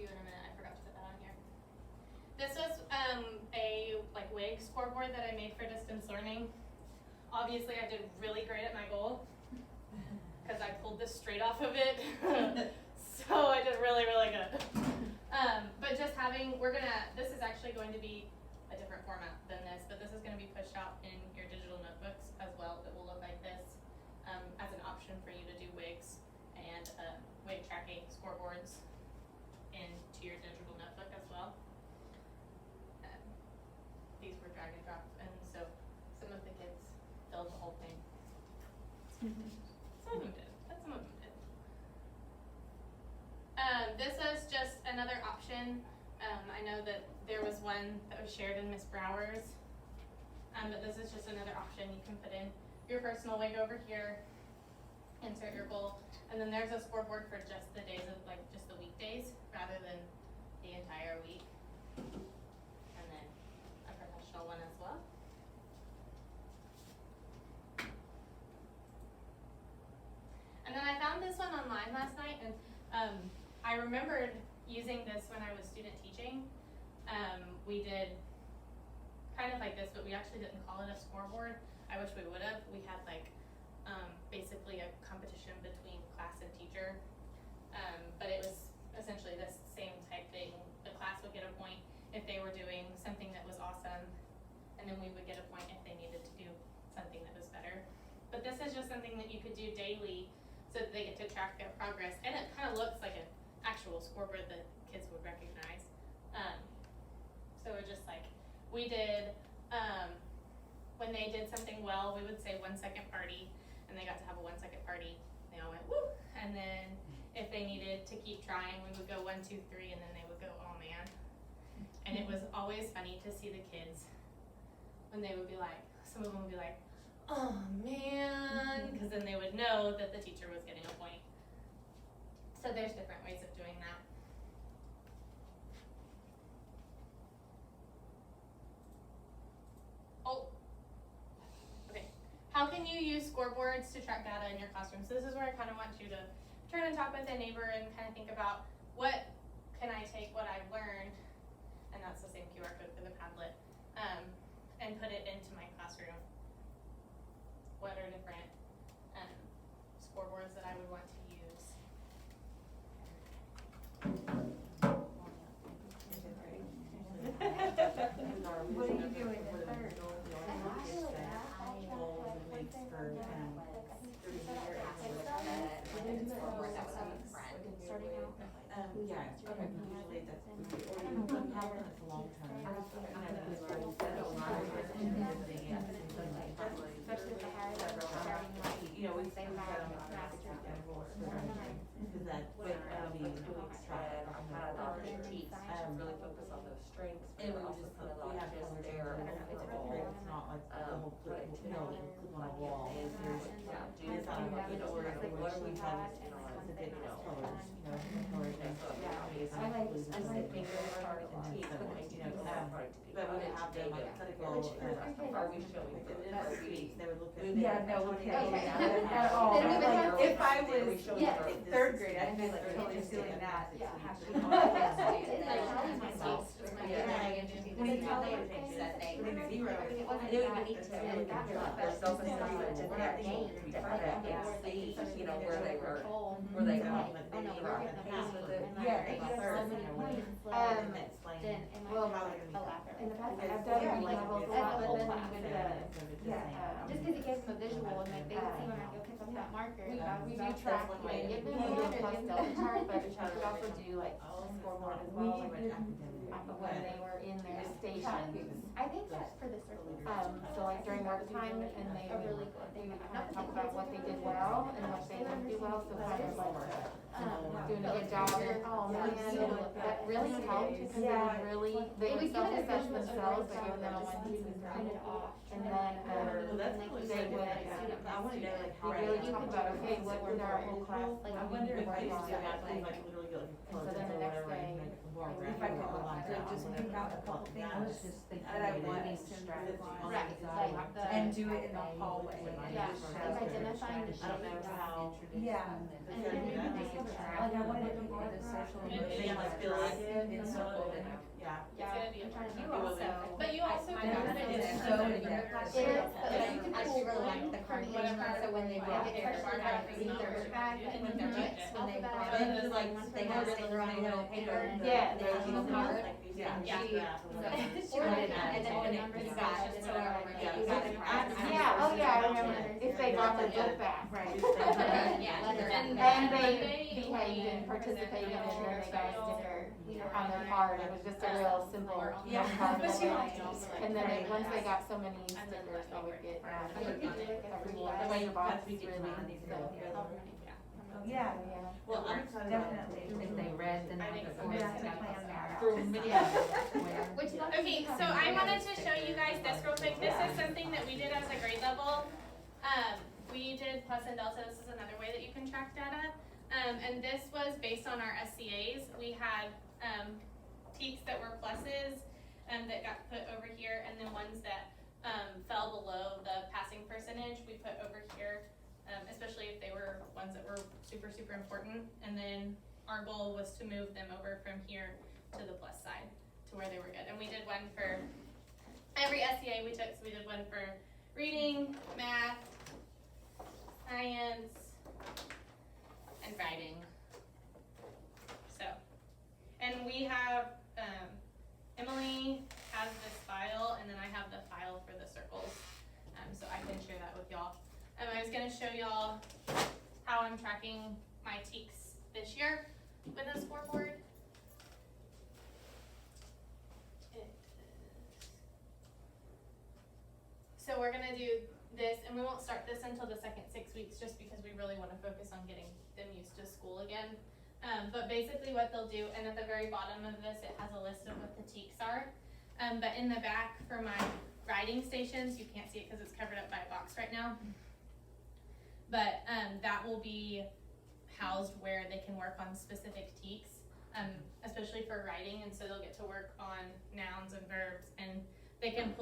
to you in a minute. I forgot to put that on here. This was a WIG scoreboard that I made for distance learning. Obviously, I did really great at my goal because I pulled this straight off of it. So I did really, really good. But just having, this is actually going to be a different format than this, but this is going to be pushed out in your digital notebooks as well. That will look like this as an option for you to do WIGs and WIG tracking scoreboards into your digital notebook as well. These were drag and drop, and so some of the kids filled the whole thing. Some of them did, but some of them did. This is just another option. I know that there was one that was shared in Miss Brower's, but this is just another option. You can put in your personal WIG over here, insert your goal, and then there's a scoreboard for just the days of, just the weekdays rather than the entire week. And then a professional one as well. And then I found this one online last night, and I remembered using this when I was student teaching. We did kind of like this, but we actually didn't call it a scoreboard. I wish we would have. We had basically a competition between class and teacher, but it was essentially this same type thing. The class would get a point if they were doing something that was awesome, and then we would get a point if they needed to do something that was better. But this is just something that you could do daily so that they get to track their progress, and it kind of looks like an actual scoreboard that kids would recognize. So it's just we did, when they did something well, we would say 1 second party, and they got to have a 1 second party. They all went woo, and then if they needed to keep trying, we would go 1, 2, 3, and then they would go, oh man. And it was always funny to see the kids when they would be some of them would be oh man, because then they would know that the teacher was getting a point. So there's different ways of doing that. Oh, okay. How can you use scoreboards to track data in your classroom? So this is where I kind of want you to turn and talk with a neighbor and kind of think about what can I take what I've learned, and that's the same QR code for the Padlet, and put it into my classroom. What are different scoreboards that I would want to use? What are you doing in third? Yeah, okay, usually that's, or you have one that's long term. Especially the higher level starting You know, we've got them on master because that would be extra. Really focus on those strengths. And we would just put, we have just there, it's not like the whole, clip on a wall. It's not, what are we trying to, it's a bit, colors, colors. I like being really hard to teach, but we would have them like clinical, are we showing? they would look at. Yeah, no, okay. At all. If I was in third grade, I'd be totally doing that. When you tell them that they zero. And it would be neat to their self-assessment to their game, and see, where they were, where they were. In the past, I've done levels a lot, but then with just because it gives them a visual, and they can see when I go pick up that marker. We do track, give them a little plus chart, but we could also do scoreboard as well, when they were in their stations. I think that's for the circle. So during work time, and they really good. They would kind of talk about what they did well and what they didn't do well, so kind of doing a good job. Oh man, that really helped because they would self-assess themselves, but giving them a 1, 2, 3, and then they would. I want to know how really talk about what did our whole class I wonder if I used to have literally go so then the next day, if I could just pick out a couple things that I wanted to and do it in the hallway. Yeah, like identifying the shapes. how. Yeah. And then like I wanted to be the social. They like feel like so that in depth. you're- It is, but Yeah, you can I pull really one like the from each cartoon. one, so when they Yeah. walk Yeah. their Yeah. bag, Yeah. either their bag, Yeah. when they're Yeah. books, when they Yeah. brought Yeah. it, Yeah. like, Like, they they have have sticker sticker on on the the paper. paper. Yeah, The they original use card, card. like, Yeah. yeah. She- Yeah. so- Or Or they they add and then it. when Yeah. it Yeah. got, it's whatever, Yeah. you got the prize. Yeah. Yeah, oh yeah, I remember, if they brought their Yeah. book back. Right. Yeah. Leather. And And they Monday, behaved and we participated, and presented then they got a our sticker special on their card, it was just a real simple. Yeah. card. But she liked it. And then Right. once they got so many And then stickers, they would get, Right. everyone, That's why you box have to be really, on these so. Yeah, Well, I'm excited about definitely. If they read, then I they think could so. forward We it have to to plan that. For many Yeah. others. Which lucky Okay, you have so them. I wanted to show you guys this real quick. This is something that we did as a grade level. We did plus and delta. This is another way that you can track data. And this was based on our SCAs. We had teaks that were pluses that got put over here, and then ones that fell below the passing percentage we put over here, especially if they were ones that were super, super important. And then our goal was to move them over from here to the plus side to where they were good. And we did one for every SCA we took. So we did one for reading, math, science, and writing. So, and we have, Emily has this file, and then I have the file for the circles, so I can share that with y'all. I was gonna show y'all how I'm tracking my teaks this year with a scoreboard. So we're gonna do this, and we won't start this until the second 6 weeks, just because we really wanna focus on getting them used to school again. But basically what they'll do, and at the very bottom of this, it has a list of what the teaks are. But in the back for my writing stations, you can't see it because it's covered up by a box right now. But that will be housed where they can work on specific teaks, especially for writing. And so they'll get to work on nouns and verbs, and they can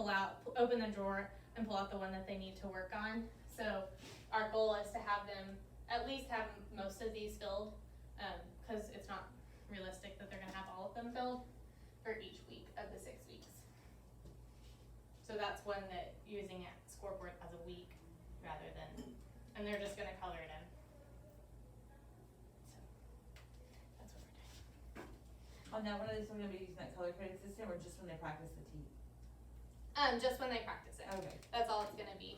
open the drawer and pull out the one that they need to work on. So our goal is to have them at least have most of these filled, because it's not realistic that they're gonna have all of them filled for each week of the 6 weeks. So that's one that using it scoreboard as a week rather than, and they're just gonna color it in. So that's what we're doing. Oh, now, when are they still gonna be using that color coded system, or just when they practice the T? Just when they practice it. Okay. That's all it's gonna be.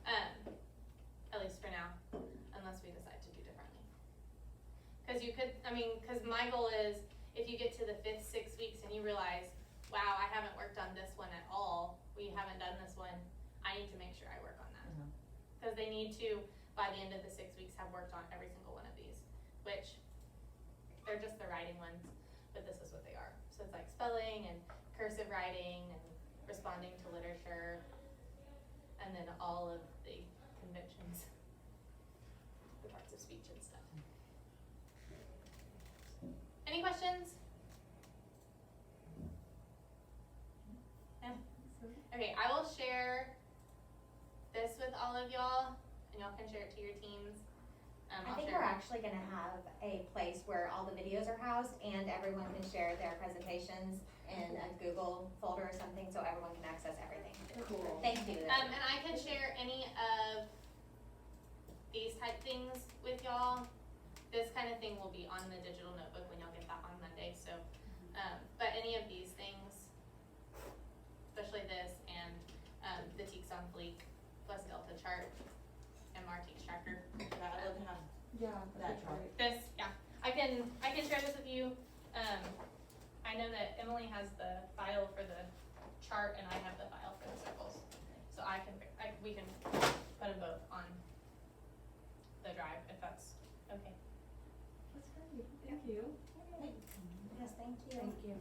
At least for now, unless we decide to do differently. Cause you could, cause my goal is, if you get to the 5th, 6 weeks and you realize, wow, I haven't worked on this one at all, we haven't done this one, I need to make sure I work on that. Mhm. Cause they need to, by the end of the 6 weeks, have worked on every single one of these, which, they're just the writing ones, but this is what they are. So it's like spelling and cursive writing and responding to literature, and then all of the conventions, the parts of speech and stuff. Any questions? No? Okay, I will share this with all of y'all, and y'all can share it to your teams. I I'll think share- we're actually gonna have a place where all the videos are housed and everyone can share their presentations in a Google folder or something, so everyone can access everything. Cool. Thank you. and I can share any of these type things with y'all. This kind of thing will be on the digital notebook when y'all get that on Monday, so, but any of these things, especially this and, the Teaks on Fleek plus Delta chart and Marteeks tracker. Yeah, I'd love to have Yeah, that chart. This, yeah, I can share this with you. I know that Emily has the file for the chart and I have the file for the circles. So we can put them both on the drive if that's okay. That's great, thank you. Yes, thank you. Thank you.